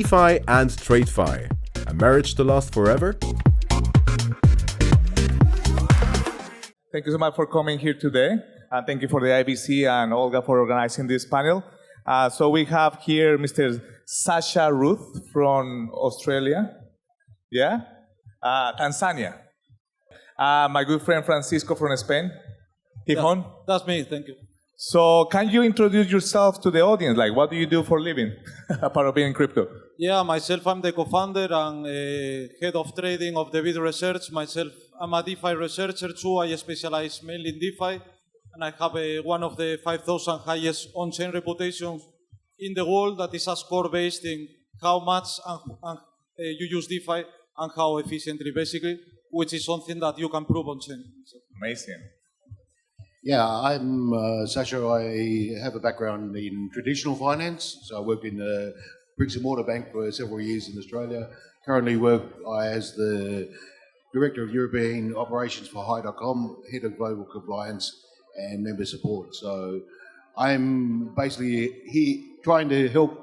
DeFi and TradFi, a marriage to last forever? Thank you so much for coming here today. And thank you for the IBC and Olga for organizing this panel. So we have here Mr. Sasha Ruut from Australia. Yeah? Tanzania. My good friend Francisco from Spain. Gijón. Yeah, that's me, thank you. So can you introduce yourself to the audience? Like, what do you do for a living, apart of being in crypto? Yeah, myself, I'm the co-founder and head of trading of DeFi Research. Myself, I'm a DeFi researcher too. I specialize mainly in DeFi, and I have one of the 5,000 highest on-chain reputations in the world that is a score based in how much you use DeFi and how efficiently, basically, which is something that you can prove on-chain. So. Amazing. Yeah, I'm Sasha. I have a background in traditional finance. So I worked in a bricks and mortar bank for several years in Australia. Currently work as the Director of European Operations for Hi.com, Head of Global Compliance and Member Support. So I'm basically here trying to help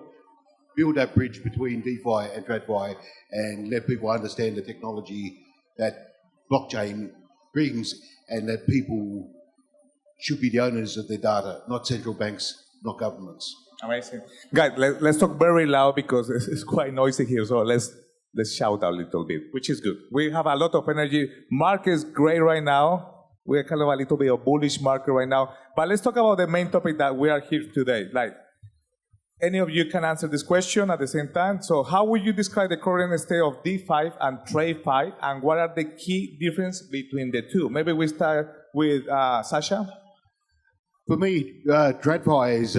build that bridge between DeFi and TradFi and let people understand the technology that blockchain brings and that people should be the owners of their data, not central banks, not governments. Amazing. Guys, let's talk very loud because it's quite noisy here, so let's shout a little bit, which is good. We have a lot of energy. Market's great right now. We're kind of a little bit of bullish market right now. But let's talk about the main topic that we are here today. Like, any of you can answer this question at the same time. So how would you describe the current state of DeFi and TradFi, and what are the key differences between the two? Maybe we start with Sasha. For me, TradFi is,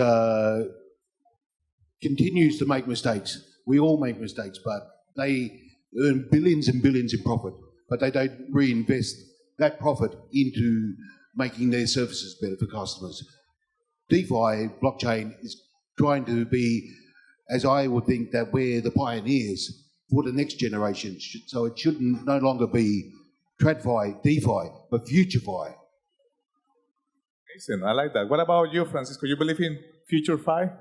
continues to make mistakes. We all make mistakes, but they earn billions and billions in profit, but they don't reinvest that profit into making their services better for customers. DeFi, blockchain, is trying to be, as I would think, that we're the pioneers for the next generation. So it shouldn't no longer be TradFi, DeFi, but FutureFi. I like that. What about you, Francisco? You believe in FutureFi?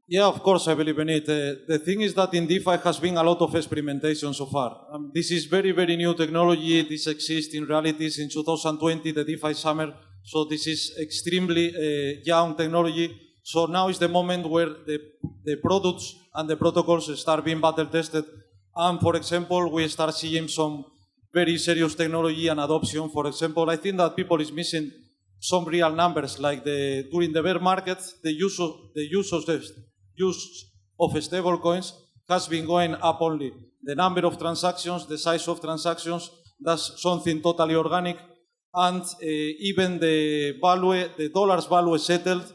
Yeah, of course, I believe in it. The thing is that in DeFi has been a lot of experimentation so far. This is very, very new technology. This exists in reality since 2020, the DeFi summer. So this is extremely young technology. So now is the moment where the products and the protocols start being battle tested. And for example, we start seeing some very serious technology and adoption. For example, I think that people is missing some real numbers, like during the bear market, the use of stablecoins has been going up only. The number of transactions, the size of transactions, that's something totally organic. And even the dollar's value settled,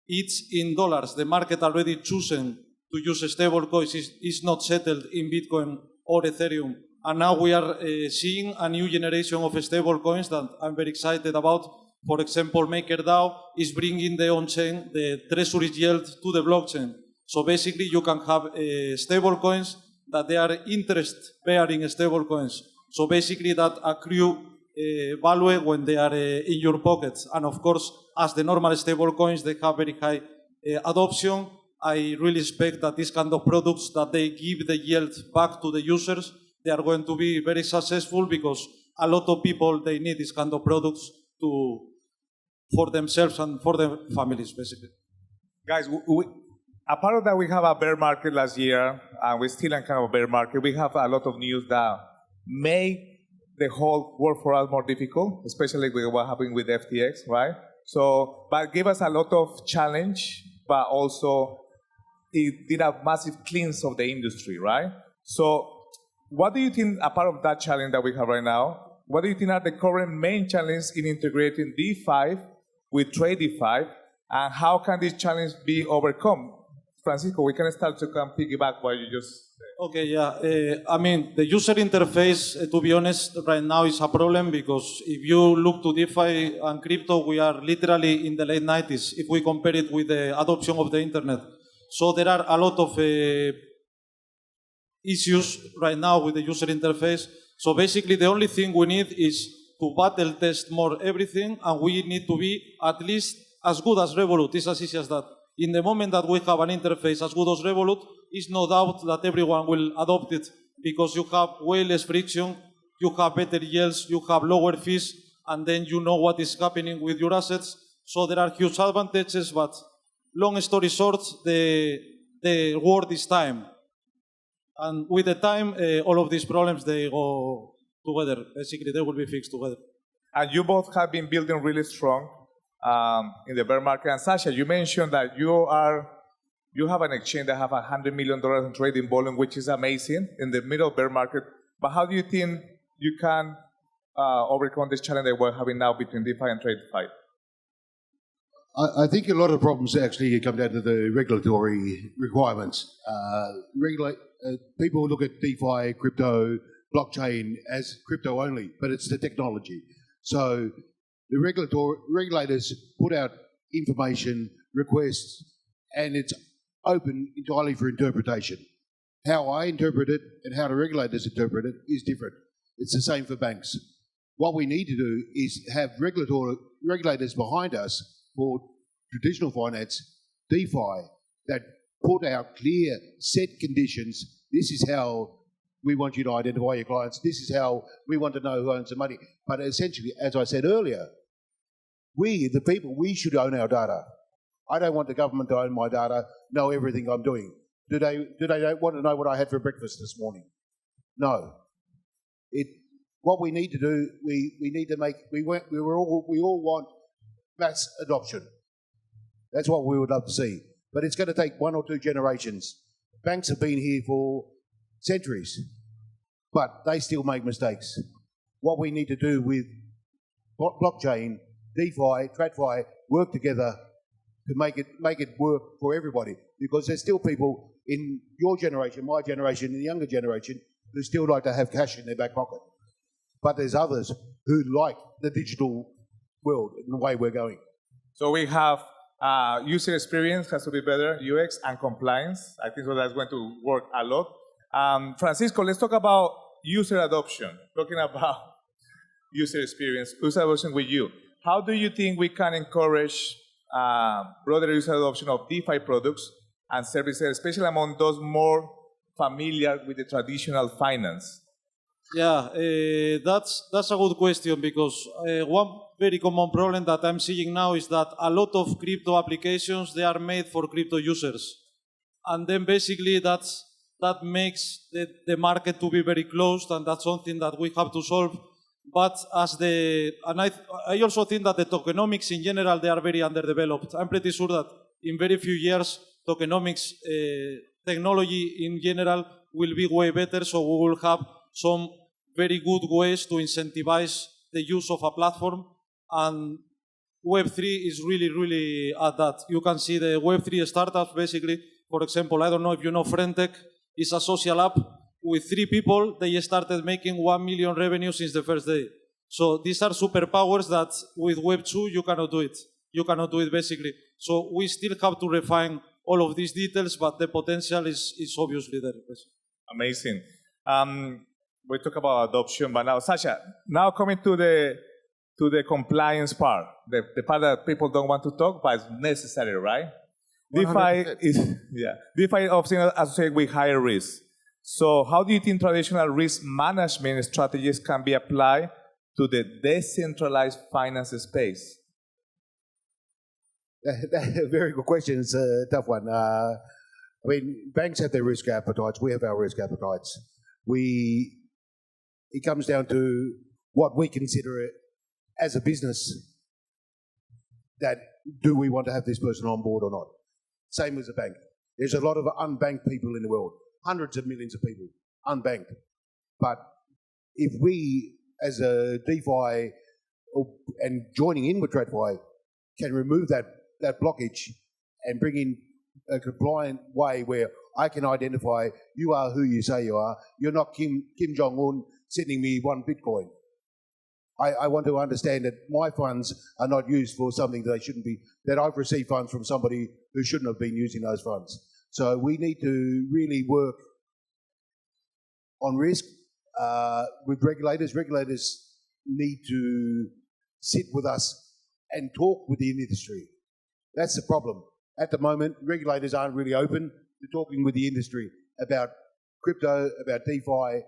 it's in dollars. The market already chosen to use stablecoins is not settled in Bitcoin or Ethereum. And now we are seeing a new generation of stablecoins that I'm very excited about. For example, MakerDAO is bringing the on-chain, the treasury yield to the blockchain. So basically, you can have stable coins that they are interest-bearing stable coins. So basically, that accrue value when they are in your pockets. And of course, as the normal stable coins, they have very high adoption. I really expect that these kind of products that they give the yield back to the users, they are going to be very successful because a lot of people, they need these kind of products for themselves and for their families, basically. Guys, apart of that, we have a bear market last year, and we're still in kind of a bear market. We have a lot of news that make the whole world for us more difficult, especially with what happened with FTX, right? So, but gave us a lot of challenge, but also it did a massive cleanse of the industry, right? So, what do you think, apart of that challenge that we have right now, what do you think are the current main challenges in integrating DeFi with TradFi, and how can this challenge be overcome? Francisco, we can start to come piggyback what you just said. Okay, yeah. I mean, the user interface, to be honest, right now is a problem because if you look to DeFi and crypto, we are literally in the late 90s if we compare it with the adoption of the internet. So there are a lot of issues right now with the user interface. So basically, the only thing we need is to battle test more everything, and we need to be at least as good as Revolut. It's as easy as that. In the moment that we have an interface as good as Revolut, is no doubt that everyone will adopt it because you have way less friction, you have better yields, you have lower fees, and then you know what is happening with your assets. So there are huge advantages, but long story short, the word is time. And with the time, all of these problems, they go together. Basically, they will be fixed together. And you both have been building really strong in the bear market. And Sasha, you mentioned that you have an exchange that have $100 million in trading volume, which is amazing in the middle of bear market. But how do you think you can overcome this challenge that we're having now between DeFi and TradFi? I think a lot of problems actually come down to the regulatory requirements. People look at DeFi, crypto, blockchain as crypto only, but it's the technology. So the regulators put out information, requests, and it's open entirely for interpretation. How I interpret it and how the regulators interpret it is different. It's the same for banks. What we need to do is have regulators behind us for traditional finance, DeFi, that put out clear, set conditions. This is how we want you to identify your clients. This is how we want to know who owns the money. But essentially, as I said earlier, we, the people, we should own our data. I don't want the government to own my data, know everything I'm doing. Do they want to know what I had for breakfast this morning? No. What we need to do, we need to make, we all want mass adoption. That's what we would love to see. But it's going to take 1 or 2 generations. Banks have been here for centuries, but they still make mistakes. What we need to do with blockchain, DeFi, TradFi, work together to make it work for everybody. Because there's still people in your generation, my generation, and the younger generation who still like to have cash in their back pocket. But there's others who like the digital world and the way we're going. So we have user experience has to be better, UX, and compliance. I think so that's going to work a lot. Francisco, let's talk about user adoption. Talking about user experience, user adoption with you. How do you think we can encourage broader user adoption of DeFi products and services, especially among those more familiar with the traditional finance? Yeah, that's a good question because one very common problem that I'm seeing now is that a lot of crypto applications, they are made for crypto users. And then basically that makes the market to be very closed, and that's something that we have to solve. But I also think that the tokenomics in general, they are very underdeveloped. I'm pretty sure that in very few years, tokenomics technology in general will be way better, so we will have some very good ways to incentivize the use of a platform. And Web3 is really, really at that. You can see the Web3 startups, basically. For example, I don't know if you know Frentech. It's a social app with 3 people. They started making 1 million revenue since the first day. So these are superpowers that with Web2 you cannot do it. You cannot do it, basically. So we still have to refine all of these details, but the potential is obviously there. Amazing. We talk about adoption, but now, Sasha, now coming to the compliance part, the part that people don't want to talk, but it's necessary, right? 100%. DeFi is often associated with higher risk. So how do you think traditional risk management strategies can be applied to the decentralized finance space? That's a very good question. It's a tough one. I mean, banks have their risk appetites. We have our risk appetites. It comes down to what we consider it as a business, that do we want to have this person on board or not? Same as a bank. There's a lot of unbanked people in the world, hundreds of millions of people, unbanked. But if we, as a DeFi and joining in with TradFi, can remove that blockage and bring in a compliant way where I can identify you are who you say you are. You're not Kim Jong-un sending me 1 Bitcoin. I want to understand that my funds are not used for something that they shouldn't be, that I've received funds from somebody who shouldn't have been using those funds. So we need to really work on risk with regulators. Regulators need to sit with us and talk with the industry. That's the problem. At the moment, regulators aren't really open. to talking with the industry about crypto, about DeFi.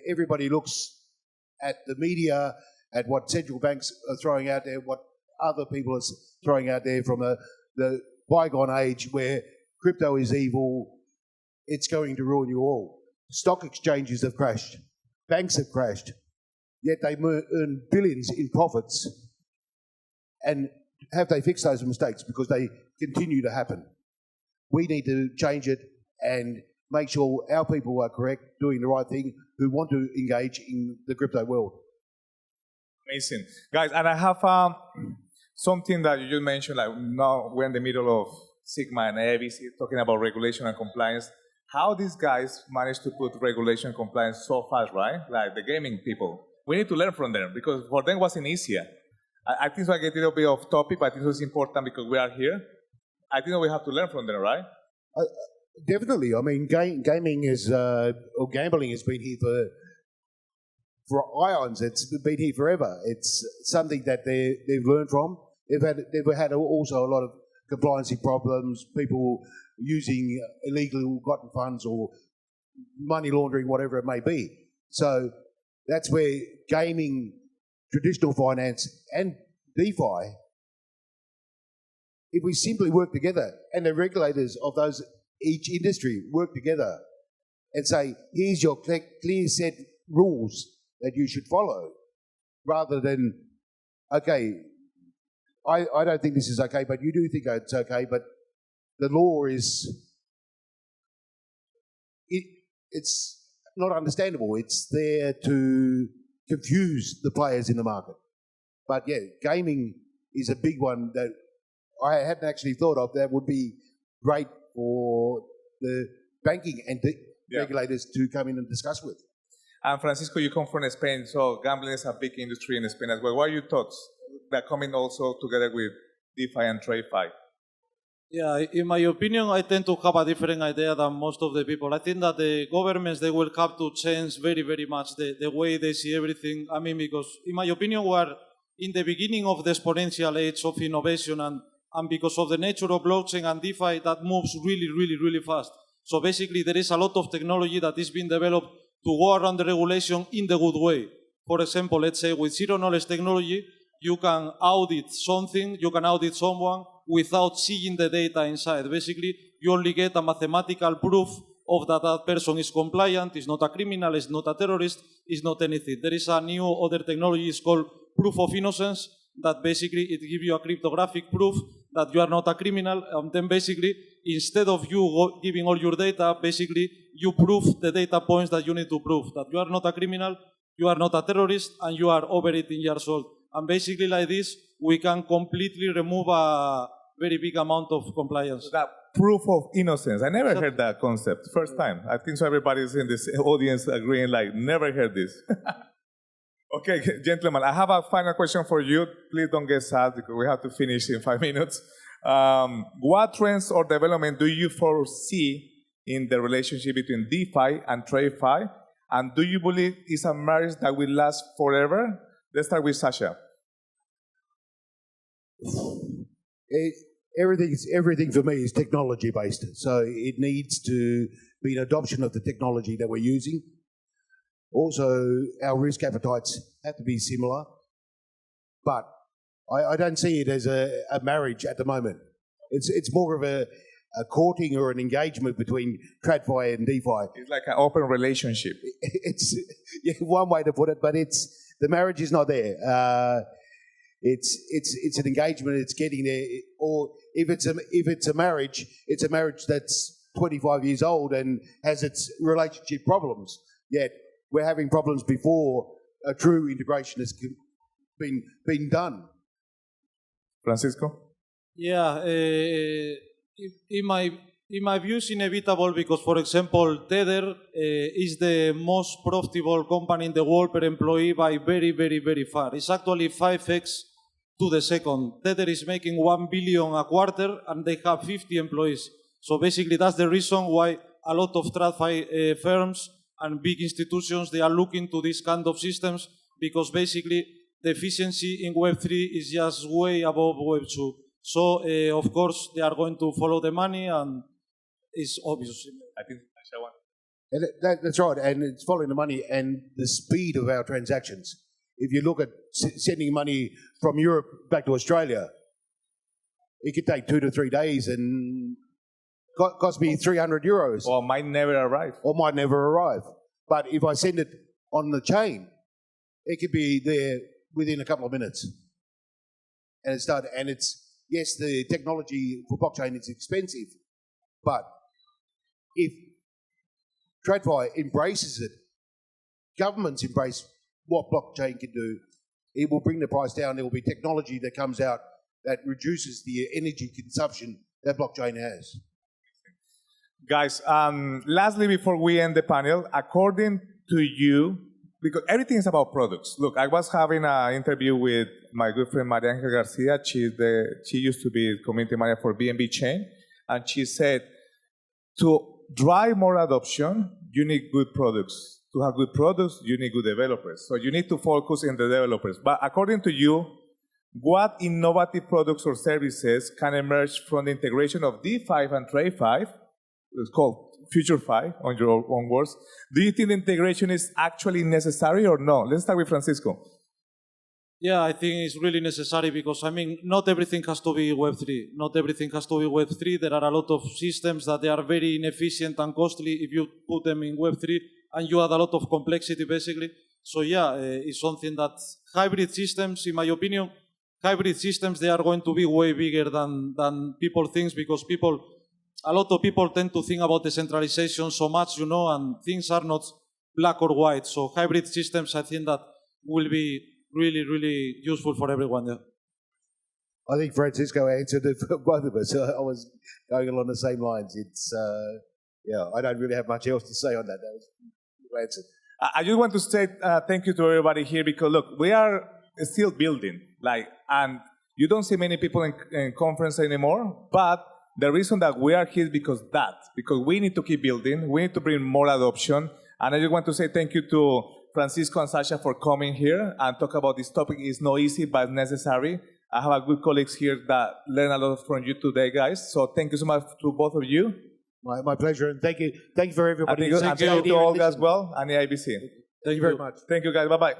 Everybody looks at the media, at what central banks are throwing out there, what other people are throwing out there from the bygone age where crypto is evil, it's going to ruin you all. Stock exchanges have crashed. Banks have crashed. Yet they earn billions in profits. And have they fixed those mistakes? Because they continue to happen. We need to change it and make sure our people are correct, doing the right thing, who want to engage in the crypto world. Amazing. Guys, and I have something that you just mentioned, like now we're in the middle of Sigma and AIBC talking about regulation and compliance. How these guys managed to put regulation and compliance so fast, right? Like the gaming people. We need to learn from them because for them it wasn't easier. I think so I get a little bit off topic, but I think it's important because we are here. I think we have to learn from them, right? Definitely. I mean, gaming is, or gambling has been here for ions. It's been here forever. It's something that they've learned from. They've had also a lot of compliancy problems, people using illegal gotten funds or money laundering, whatever it may be. So that's where gaming, traditional finance and DeFi, if we simply work together and the regulators of each industry work together and say, here's your clear set rules that you should follow, rather than, okay, I don't think this is okay, but you do think it's okay, but the law is, it's not understandable. It's there to confuse the players in the market. But yeah, gaming is a big one that I hadn't actually thought of. That would be great for the banking and regulators to come in and discuss with. And Francisco, you come from Spain, so gambling is a big industry in Spain as well. What are your thoughts that coming also together with DeFi and TradFi? Yeah, in my opinion, I tend to have a different idea than most of the people. I think that the governments, they will have to change very, very much the way they see everything. I mean, because in my opinion, we are in the beginning of the exponential age of innovation, and because of the nature of blockchain and DeFi, that moves really, really, really fast. So basically, there is a lot of technology that is being developed to go around the regulation in the good way. For example, let's say with zero-knowledge technology, you can audit something, you can audit someone without seeing the data inside. Basically, you only get a mathematical proof of that person is compliant, is not a criminal, is not a terrorist, is not anything. There is a new other technology, it's called proof of innocence, that basically it gives you a cryptographic proof that you are not a criminal, and then basically, instead of you giving all your data, basically, you prove the data points that you need to prove, that you are not a criminal, you are not a terrorist, and you are over 18 years old. And basically like this, we can completely remove a very big amount of compliance. That proof of innocence. I never heard that concept. First time. I think so everybody's in this audience agreeing like, never heard this. Okay, gentlemen, I have a final question for you. Please don't get sad because we have to finish in 5 minutes. What trends or development do you foresee in the relationship between DeFi and TradFi? And do you believe it's a marriage that will last forever? Let's start with Sasha. Everything for me is technology based. So it needs to be an adoption of the technology that we're using. Also, our risk appetites have to be similar. But I don't see it as a marriage at the moment. It's more of a courting or an engagement between TradFi and DeFi. It's like an open relationship. It's one way to put it, but the marriage is not there. It's an engagement. It's getting there. Or if it's a marriage, it's a marriage that's 25 years old and has its relationship problems. Yet we're having problems before a true integration has been done. Francisco? Yeah, in my view, it's inevitable because, for example, Tether is the most profitable company in the world per employee by very, very, very far. It's actually 5x to the second. Tether is making 1 billion a quarter and they have 50 employees. So basically, that's the reason why a lot of TradFi firms and big institutions, they are looking to these kind of systems because basically the efficiency in Web3 is just way above Web2. So, of course, they are going to follow the money and is obvious. I think Sasha wants. And that's right, and it's following the money and the speed of our transactions. If you look at sending money from Europe back to Australia, it could take 2 to 3 days and cost me €300. Or might never arrive. Or might never arrive. But if I send it on the chain, it could be there within a couple of minutes. And it's done. And it's, yes, the technology for blockchain is expensive, but if TradFi embraces it, governments embrace what blockchain can do, it will bring the price down. There will be technology that comes out that reduces the energy consumption that blockchain has. Guys, lastly, before we end the panel, according to you, because everything is about products. Look, I was having an interview with my good friend Maria Angel Garcia. She used to be community manager for BNB Chain, and she said, to drive more adoption, you need good products. To have good products, you need good developers. So you need to focus on the developers. But according to you, what innovative products or services can emerge from the integration of DeFi and TradFi? It's called FutureFi, on your own words. Do you think the integration is actually necessary or no? Let's start with Francisco. Yeah, I think it's really necessary because, I mean, not everything has to be Web3. Not everything has to be Web3. There are a lot of systems that they are very inefficient and costly if you put them in Web3, and you add a lot of complexity, basically. So, yeah, it's something that hybrid systems, in my opinion, hybrid systems, they are going to be way bigger than people think, because a lot of people tend to think about decentralization so much, you know, and things are not black or white. So hybrid systems, I think that will be really, really useful for everyone. Yeah. I think Francisco answered it for both of us. I was going along the same lines. It's, I don't really have much else to say on that. That was a good answer. I just want to say thank you to everybody here, because look, we are still building, and you don't see many people in conference anymore, but the reason that we are here is because we need to keep building, we need to bring more adoption, and I just want to say thank you to Francisco and Sasha for coming here and talk about this topic. It's not easy, but necessary. I have a good colleagues here that learn a lot from you today, guys, so thank you so much to both of you. My pleasure, and thank you for everybody. And thank you to Olga as well, and the AIBC. Thank you very much. Thank you, guys. Bye-bye.